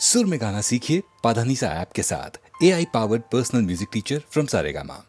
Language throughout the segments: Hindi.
सुर में गाना सीखिए पाधानीसा ऐप के साथ। AI powered personal music teacher from Saregama.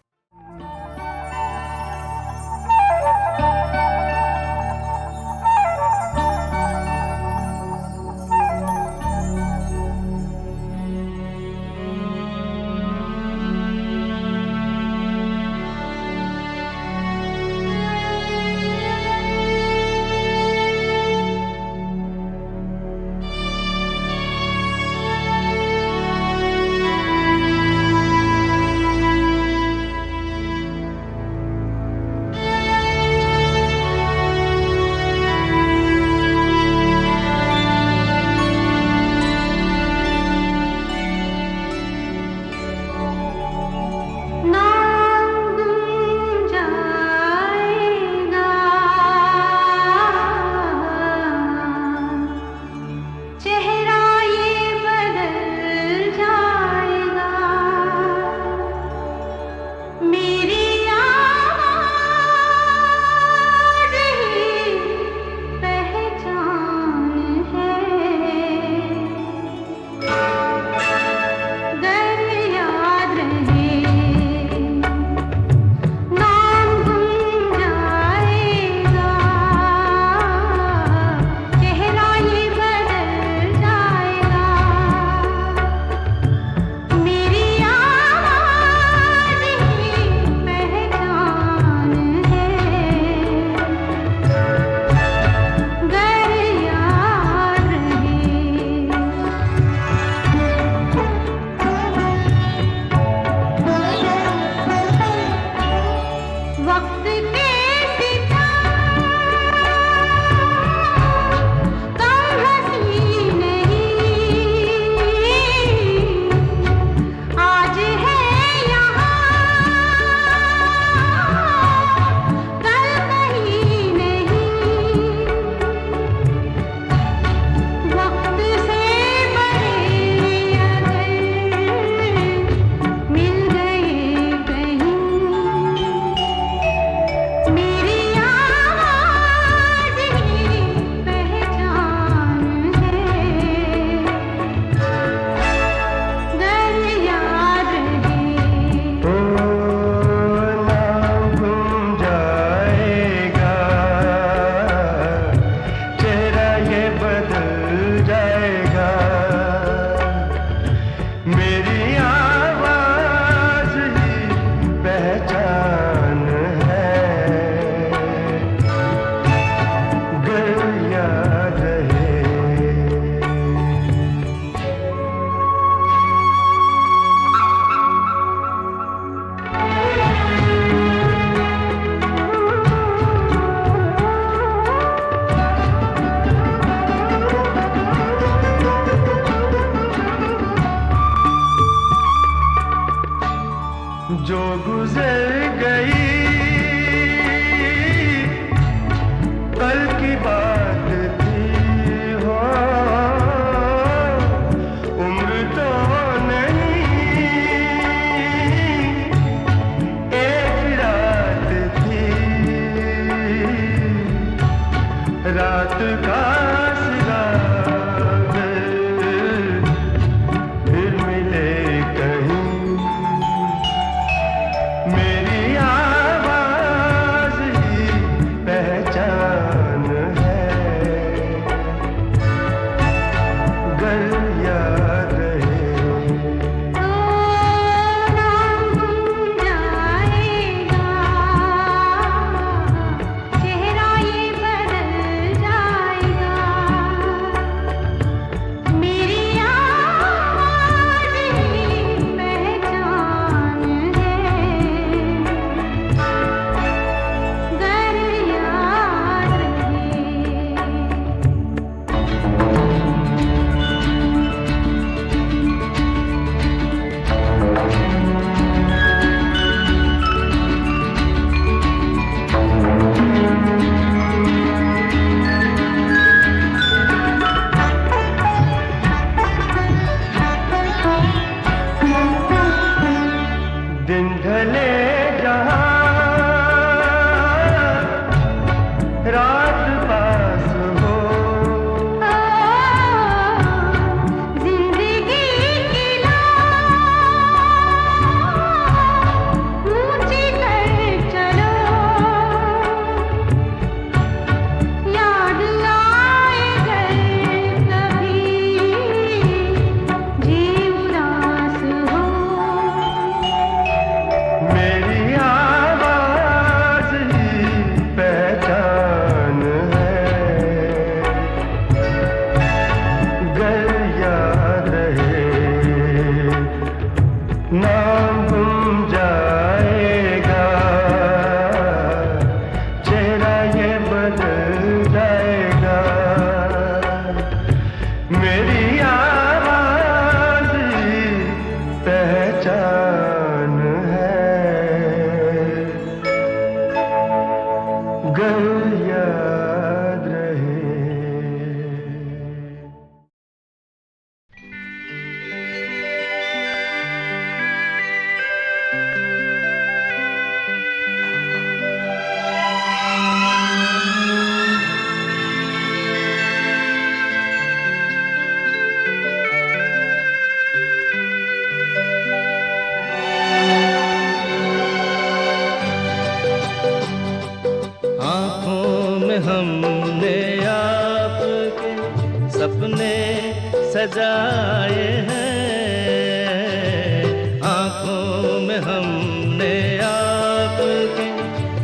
सजाए हैं, आँखों में हमने आपके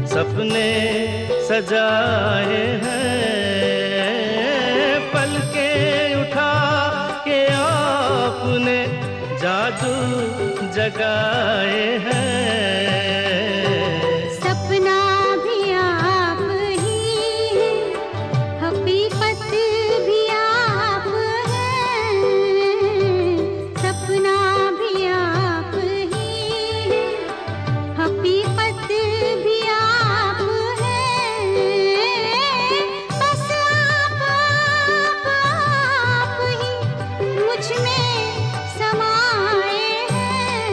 सपने सजाए हैं, पलकें उठा के आपने जादू जगाए हैं। सपना भी आप ही है, हकीकत भी आप है, सपना भी आप ही है, हकीकत भी आप है, बस आप ही मुझ में समाए हैं।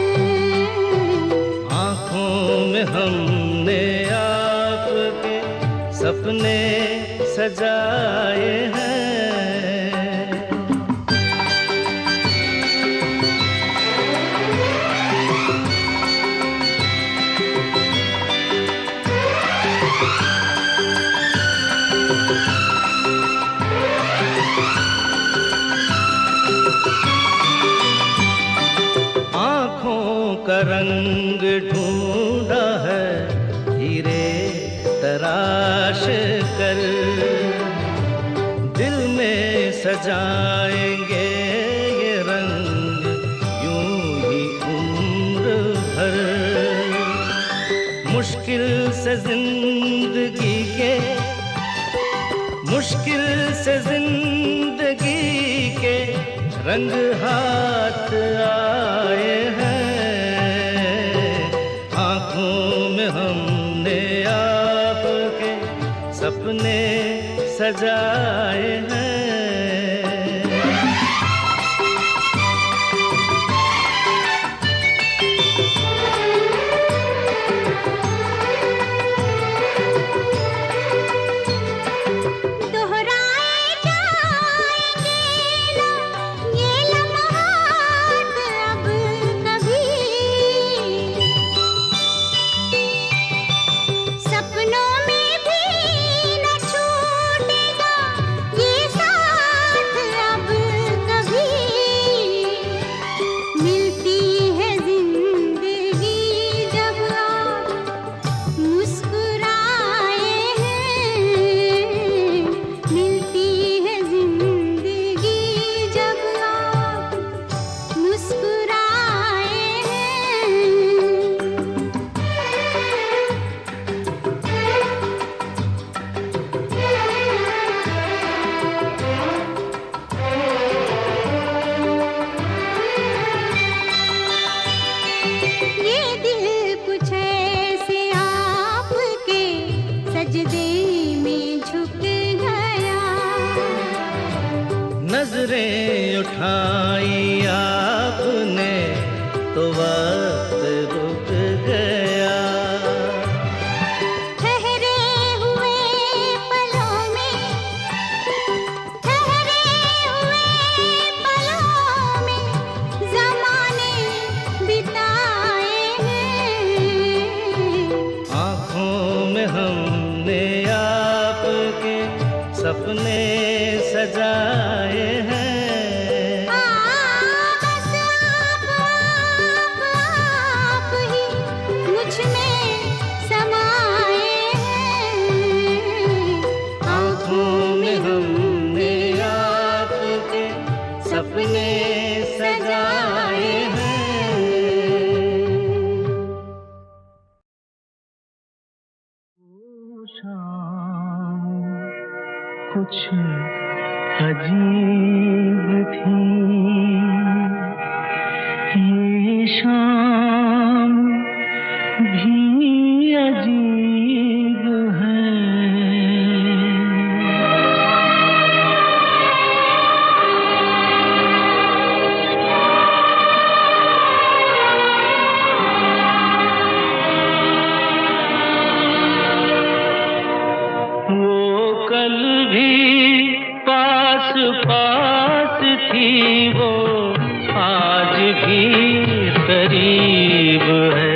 आँखों में हमने आपके सपने सजाए हैं। आँखों का रंग ढूंढा है हीरे तराश कर, दिल में सजाएंगे ये रंग यूं ही उम्र भर। मुश्किल से जिंदगी के रंग हाथ आए हैं, आँखों में हमने आपके सपने सजाए हैं। नजरें उठाई आपने तो वक्त रुक गया, ठहरे हुए पलों में ज़माने बिताए हैं। आँखों में हमने आपके सपने सजाए हैं। सपने सजाए हैं। वो शाम कुछ अजीब थी, ये शाम भी अजीब है। कल भी पास पास थी, वो आज भी करीब है।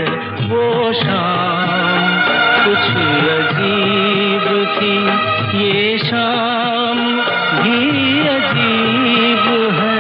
वो शाम कुछ अजीब थी, ये शाम भी अजीब है।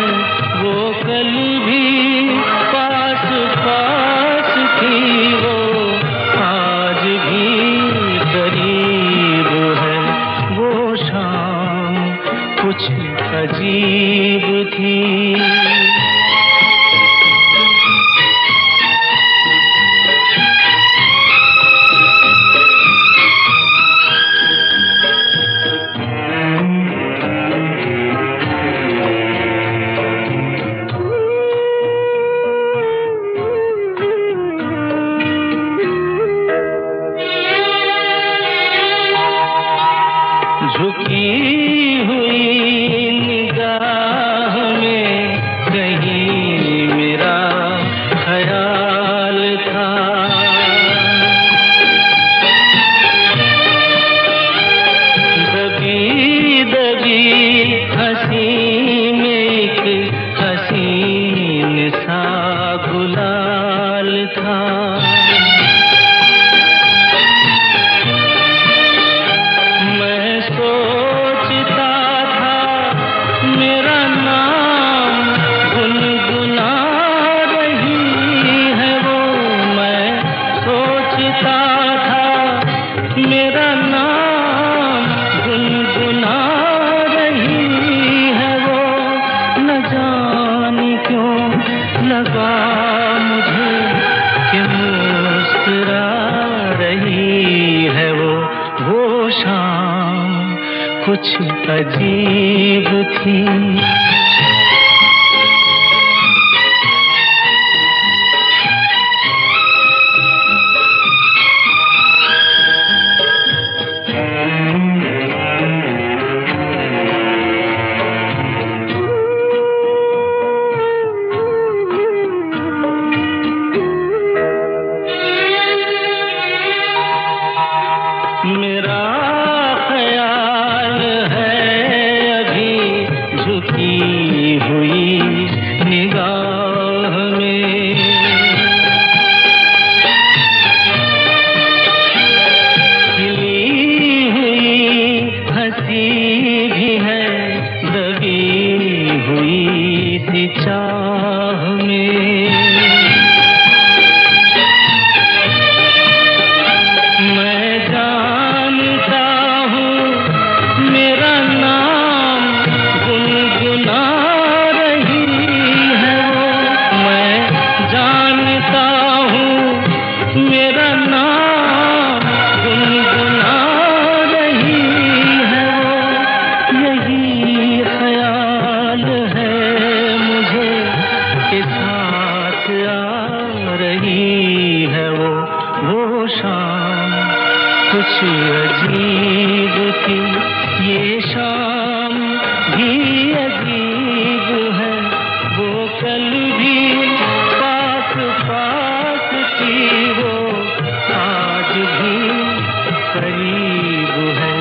लगा मुझे कि मुस्कुरा रही है वो शाम कुछ अजीब थी। मेरा ख्याल है अभी झुकी हुई निगाह में, खिली हुई हंसी भी है दबी हुई सी चाह में। मैं जानता हूँ मेरा नाम गुनगुना रही है वो, मैं जानता हूँ मेरा नाम गुनगुना रही है वो। यही ख्याल है मुझे कि साथ आ रही है वो शाम कुछ अजीब थी। ये शाम भी अजीब है, वो कल भी पास पास थी, वो आज भी करीब है।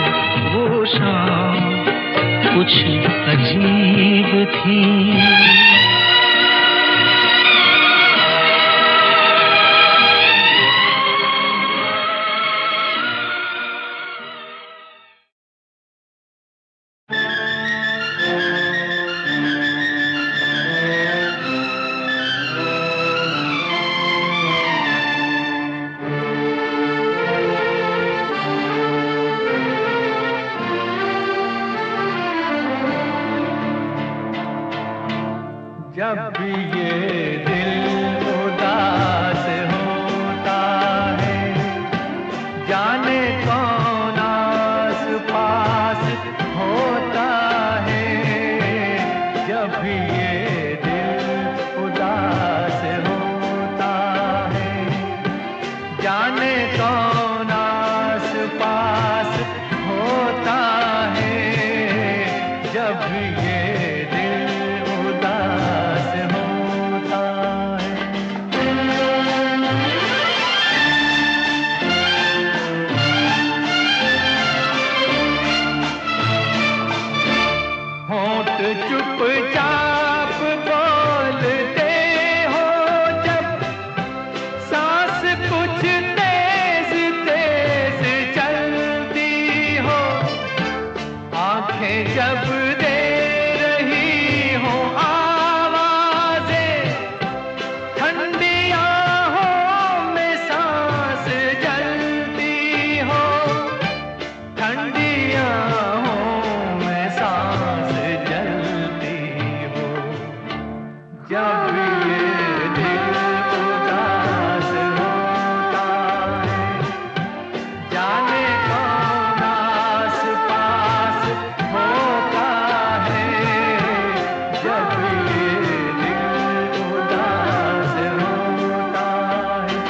वो शाम कुछ अजीब थी। जब भी ये दिल उदास होता है, जाने कौन आस पास होता है। जब भी ये दिल उदास होता है, जाने कौन आस पास होता है। जब भी ये दिल उदास होता है। होंठ चुपचाप बोलते हो जब, सांस कुछ तेज तेज चलती हो। आंखें जब दे रही हो आवाजें, ठंडी आहों में सांस जलती हो। ठंडी आहों में सांस जलती हो। जब ये दिल उदास होता है, जाने कौन आस पास होता है। जब ये दिल उदास होता है।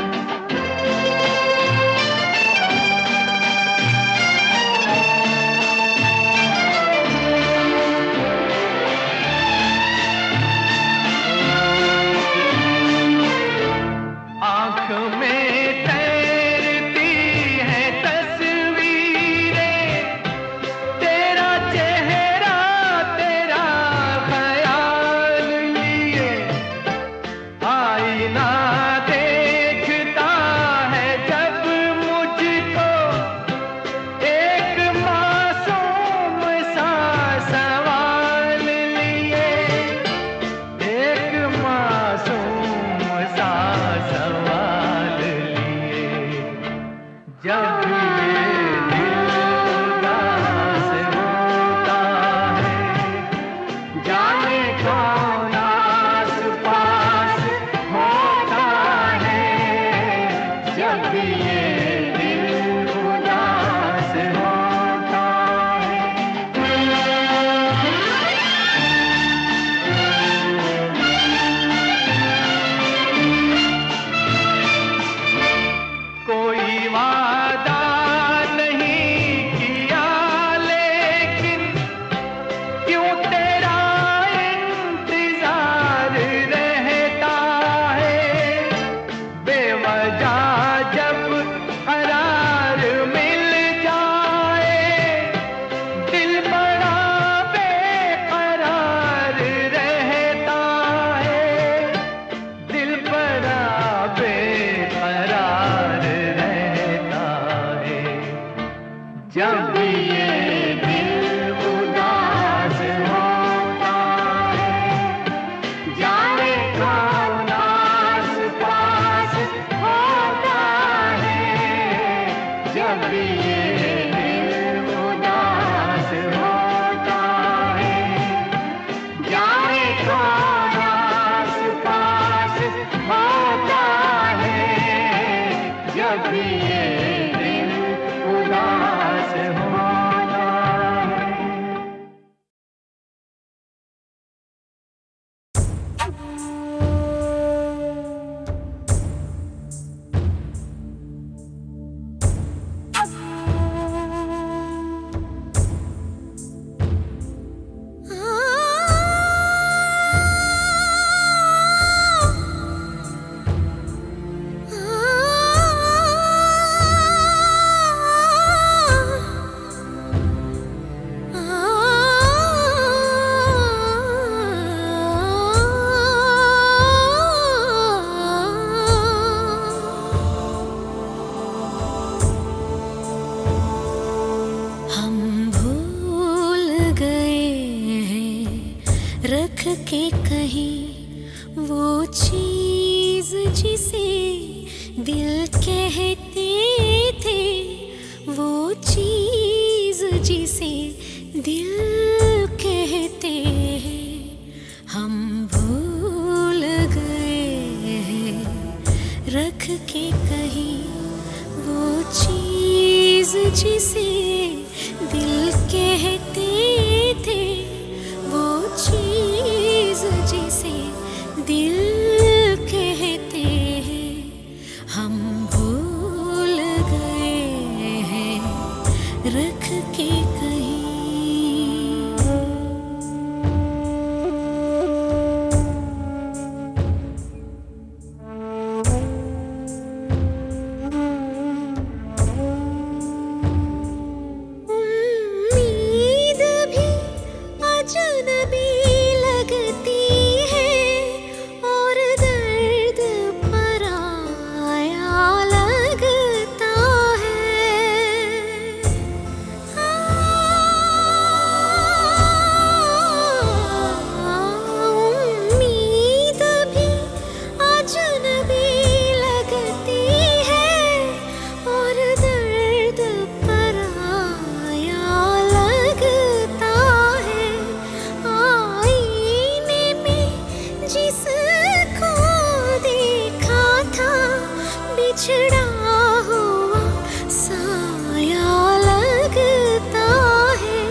वो चीज जिसे दिल कहते थे, वो चीज जिसे दिल कहते हैं, हम भूल गए हैं रख के कहीं। वो चीज जिसे दिल कहते थे, वो चीज जिसे दिल कहते हैं, हम भूल गए हैं रख के कहीं। उम्मीद भी अजनबी लगती है और दर्द पराया लगता है। उम्मीद भी अजनबी लगती है और दर्द पराया लगता है। आईने में जिसको देखा था, बिछड़ा हुआ साया लगता है।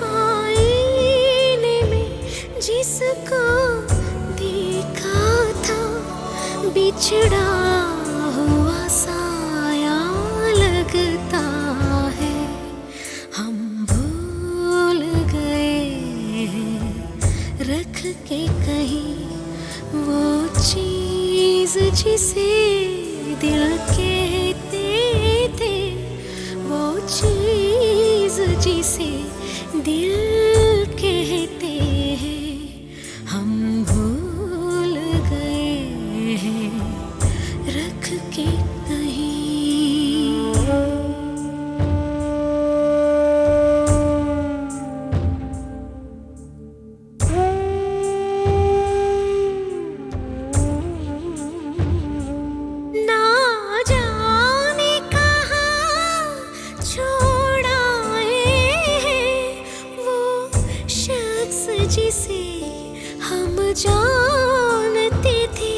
आईने में जिसको देखा था, बिछड़ा हुआ साया लगता है, हम भूल गए हैं रख के कहीं। वो चीज जिसे दिल कहते थे, वो चीज जिसे दिल कहते हैं, हम भूल गए हैं रख के कहीं। ना जाने कहाँ छोड़ आए हैं वो शख्स जिसे हम जानते थे।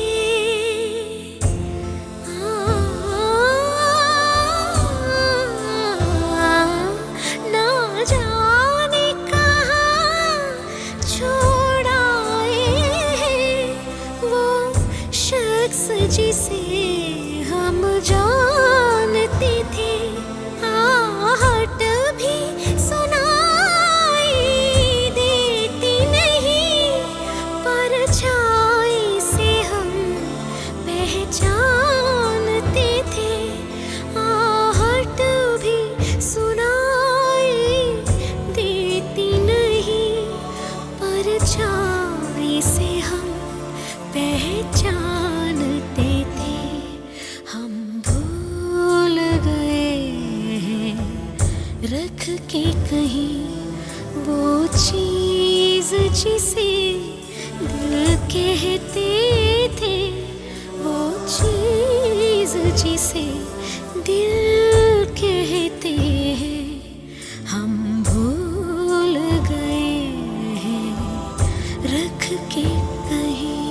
ना जाने कहाँ छोड़ आए हैं वो शख्स जिसे हम जानते थे। आहट भी सुनाई देती नहीं, परछाई से हम पहचानते थे। आहट भी सुनाई देती नहीं, परछाई से हम पहचानते थे, हम भूल गए हैं रख के कहीं। वो चीज जिसे दिल कहते थे, वो चीज जिसे दिल कहते हैं, हम भूल गए हैं रख के कहीं।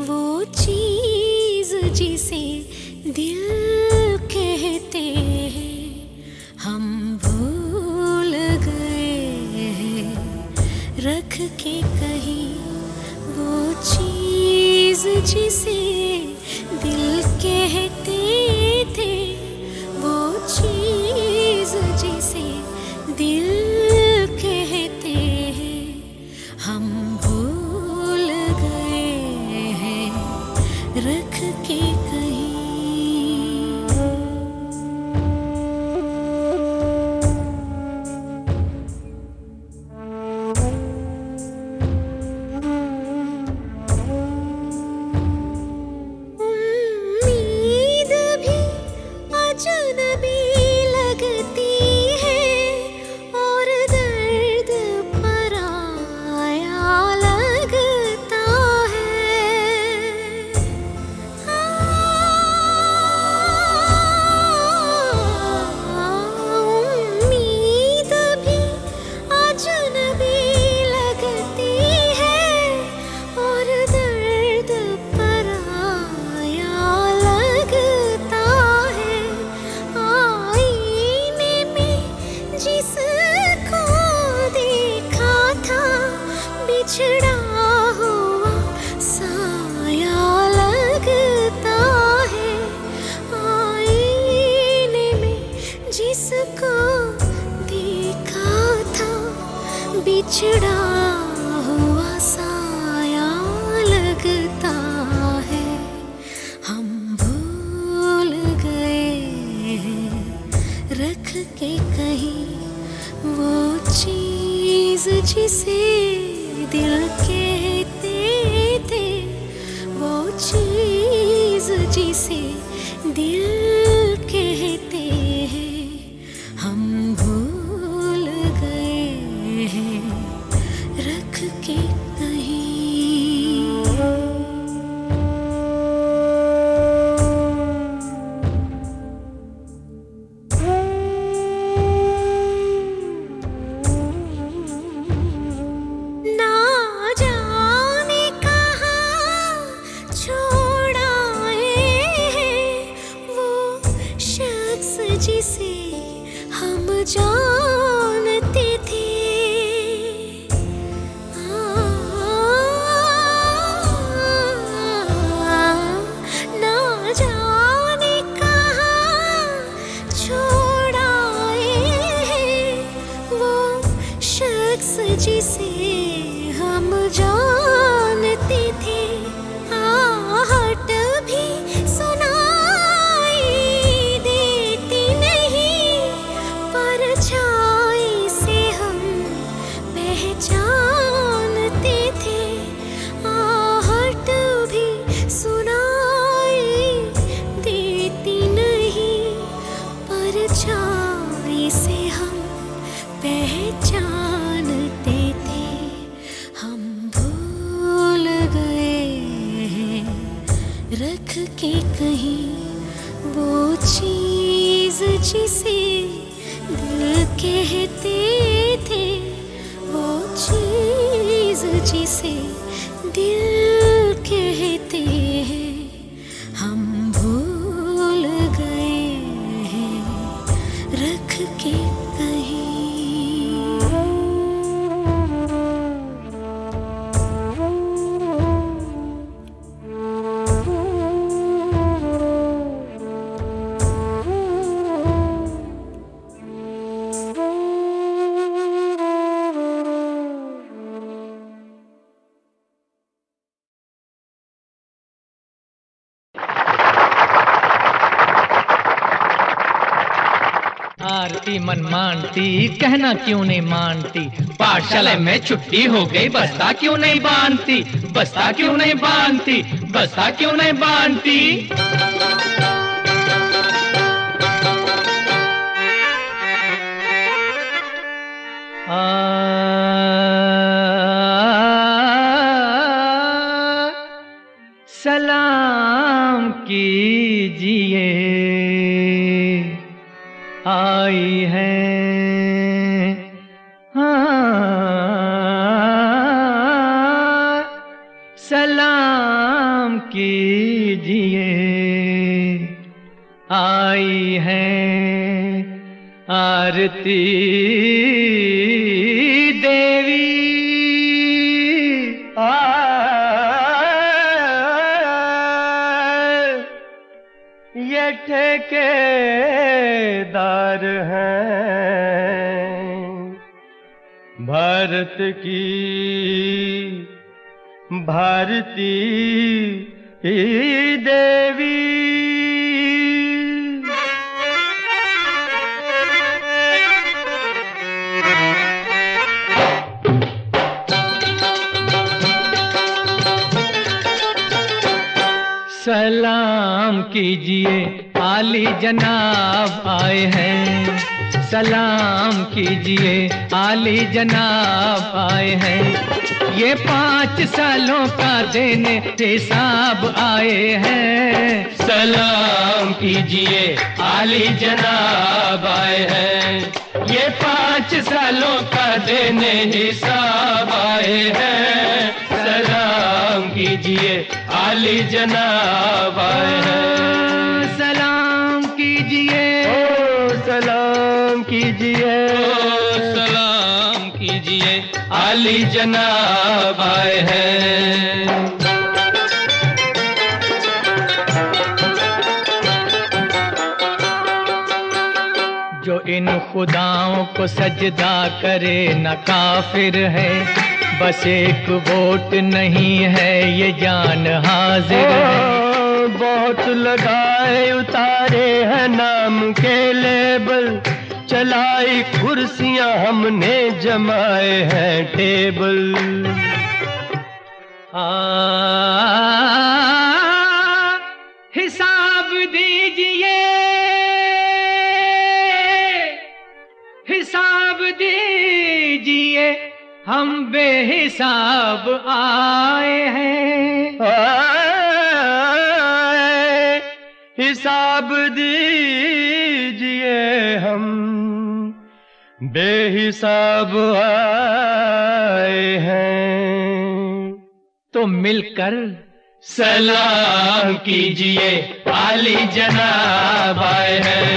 वो चीज जिसे दिल कहते हैं हम भूल गए हैं रख के कहीं वो चीज जिसे दिल कहते थे वो चीज जिसे दिल कहते हैं हम भूल गए हैं रख के कहीं उम्मीद भी अजनबी लगती है और दर्द पराया लगता है उम्मीद भी अजनबी लगती है और दर्द पराया लगता है आईने में जिसको देखा था बिछड़ा हुआ साया लगता है आईने में जिसको देखा था बिछड़ा हुआ साया लगता है हम भूल गए हैं रख के कहीं वो चीज जिसे दिल कहते थे वो चीज जिसे दिल कहते हैं हम भूल गए हैं रख के कहीं ना जाने कहाँ छोड़ आए हैं वो शख्स जिसे हम जानते थे ना जाने कहाँ छोड़ आए हैं वो शख्स जिसे हम जानते थे आहट भी सुनाई देती नहीं परछाई से हम पहचानते थे आहट भी सुनाई देती नहीं परछाई से हम पहचानते थे हम भूल गए हैं रख के कहीं वो चीज जिसे दिल कहते थे वो चीज जिसे दिल कहते हैं हम भूल गए हैं रख के कहीं आरती मन मानती कहना क्यों नहीं मानती पाठशाला में छुट्टी हो गई बस्ता क्यों नहीं बांधती बस्ता क्यों नहीं बांधती बस्ता क्यों नहीं बांधती सलाम कीजिए आई है हाँ सलाम कीजिए, आई है आरती देवी। ये ठेकेदार हैं भारत की भारती देवी। सलाम कीजिए, आली जनाब आए हैं। सलाम कीजिए, आली जनाब आए हैं। ये 5 सालों का देने हिसाब आए हैं। सलाम कीजिए, आली जनाब आए हैं। ये 5 सालों का देने हिसाब आए हैं। सलाम कीजिए, आली जनाब आए हैं। सलाम कीजिए, सलाम कीजिए, सलाम कीजिए, आली जनाब आए हैं। जो इन खुदाओं को सजदा करे न काफिर है, बस एक वोट नहीं है ये जान हाजिर है। बहुत लगाए उतारे हैं नाम के लेबल, चलाई कुर्सियां हमने जमाए हैं टेबल। हिसाब दीजिए, हिसाब दीजिए, हम बेहिसाब आए हैं। हिसाब दीजिए, हम बेहिसाब आए हैं। तो मिलकर सलाम कीजिए, आली जनाब आए हैं।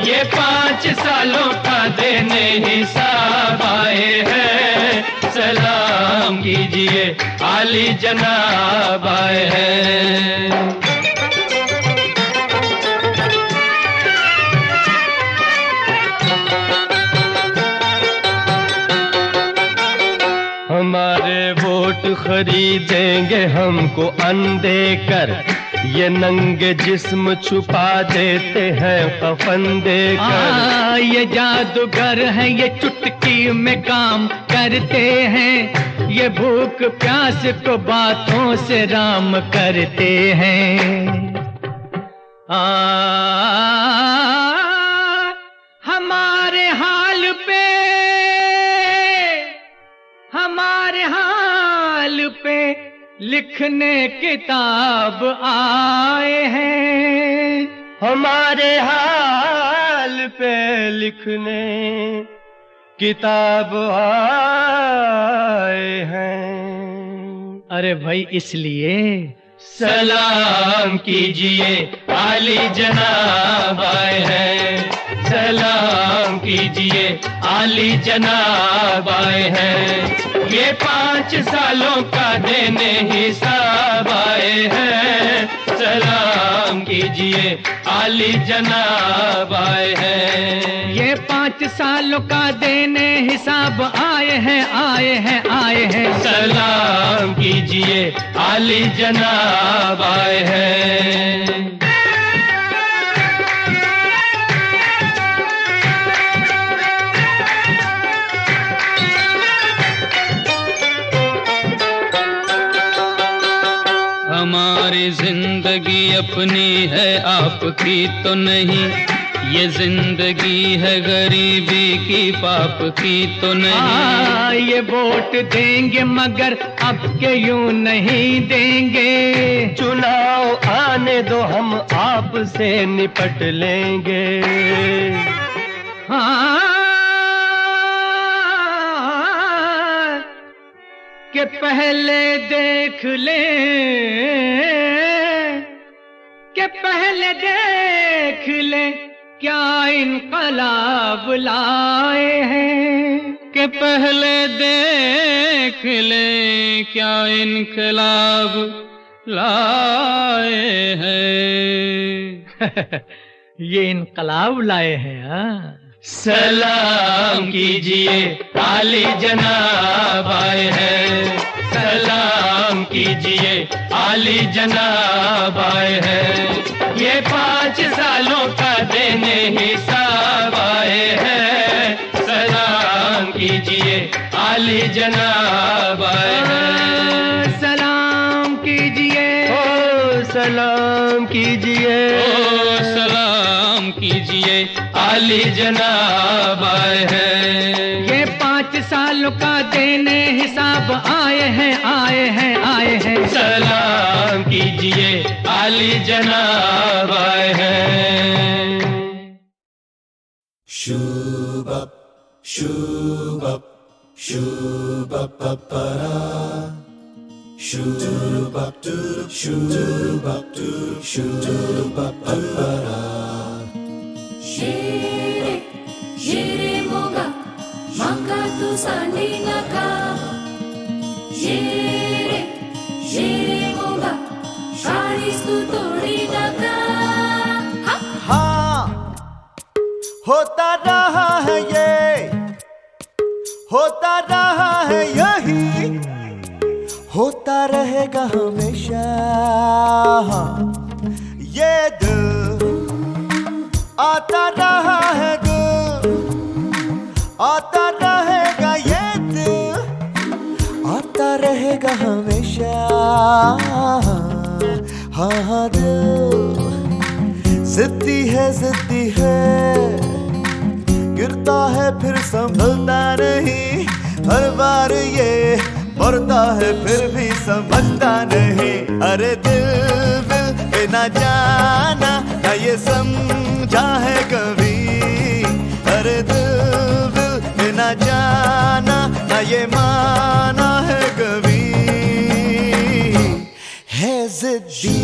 ये 5 सालों का देने हिसाब आए हैं। सलाम कीजिए, आली जनाब आए हैं। हमारे वोट खरीदेंगे हमको अंधे कर, ये नंगे जिस्म छुपा देते हैं कफन देकर। ये जादूगर हैं, ये चुटकी में काम करते हैं। ये भूख प्यास को बातों से राम करते हैं। हमारे हाल पे, हमारे हाल पे लिखने किताब आए हैं। हमारे हाल पे लिखने किताब आए हैं। अरे भाई इसलिए सलाम कीजिए, आली जनाब आए हैं। सलाम कीजिए, आली जनाब आए हैं। ये 5 सालों का देने हिसाब आए हैं। सलाम कीजिए, आली जनाब आए हैं। ये 5 सालों का देने हिसाब आए हैं, आए हैं, आए हैं। सलाम कीजिए, आली जनाब आए हैं। हमारी जिंदगी अपनी है, आपकी तो नहीं। ये जिंदगी है गरीबी की, पाप की तो नहीं। ये वोट देंगे मगर अब के यूं नहीं देंगे। चुनाव आने दो, हम आपसे निपट लेंगे। कि पहले देख ले, कि पहले देख ले क्या इनकलाब लाए हैं, कि पहले देख ले क्या इनकलाब लाए हैं। ये इनकलाब लाए हैं। हाँ, सलाम कीजिए आली जनाब आए हैं, सलाम कीजिए आली जनाब आए हैं। ये 5 सालों का देने हिसाब आए हैं, सलाम कीजिए आली जनाब आए हैं। सलाम कीजिए, ओ सलाम कीजिए, ओ सलाम कीजिए आली जनाब आए हैं। ये 5 साल का देने हिसाब आए हैं, आए हैं, आए हैं। सलाम कीजिए आली जनाब आए हैं। Shubap, shubap, shubapapara. Shubap, shubap, shubapapara. शेरे शेरे मोगा माका तू सांडी नका, शेरे शेरे मोगा शाळीस तू तोडी नका। हाँ, होता रहा है ये, होता रहा है यही, होता रहेगा हमेशा। ये दिल आता रहा है, दिल आता रहेगा, ये दिल आता रहेगा हमेशा। हाँ हाँ, दिल जिद्दी है, गिरता है फिर संभलता नहीं, हर बार ये मरता है फिर भी समझता नहीं। अरे दिल दिल पे ना जाना, ना ये समझा है कभी। अरे दिल दिल पे ना जाना, ना ये माना है कभी। है जिद्दी,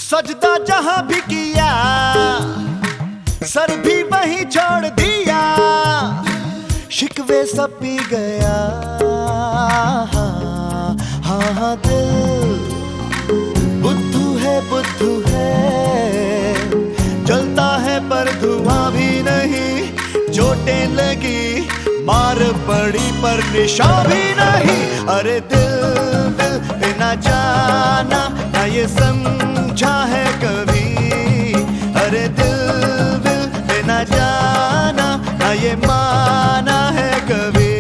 सजदा जहां भी किया, सर भी वहीं छोड़ दिया, शिकवे सब पी गया। हाँ हाँ, दिल बुद्धू है, जलता है पर धुआं भी नहीं, चोटें लगी मार पड़ी पर निशान भी नहीं। अरे दिल दिल पे ना जाना, ना ये समझा है कभी। अरे दिल दिल पे ना जाना, ना ये माना है कभी।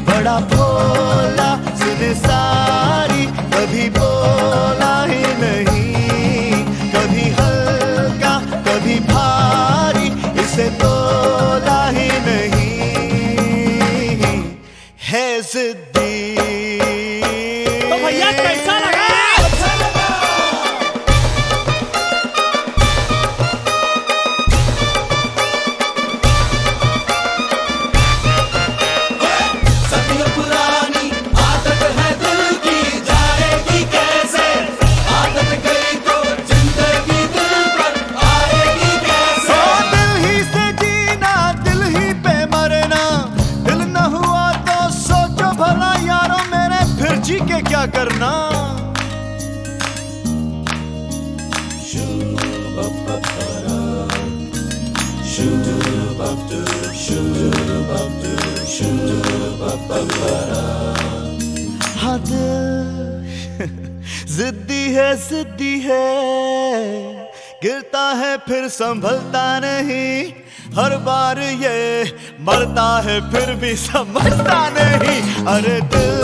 बड़ा भोला सुने सारी, कभी बोला ही नहीं, कभी हल्का कभी भारी, इसे तोला ही नहीं। है जिद्दी तो भैया कैसा लगा? सदियों पुरानी आदत है दिल की, जाएगी कैसे? आदत गई तो जिंदगी दिल पर आएगी कैसे? दिल ही से जीना, दिल ही पे मरना, दिल न हुआ तो सोचो भला यारों मेरे, फिर जी के क्या करना। हाँ दिल जिद्दी है, गिरता है फिर संभलता नहीं, हर बार ये मरता है फिर भी समझता नहीं। अरे दिल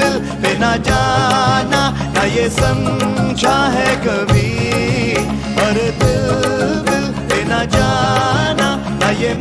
दिल पे ना जाना, ना ये समझा है कभी। अरे दिल दिल पे ना जाना, ना ये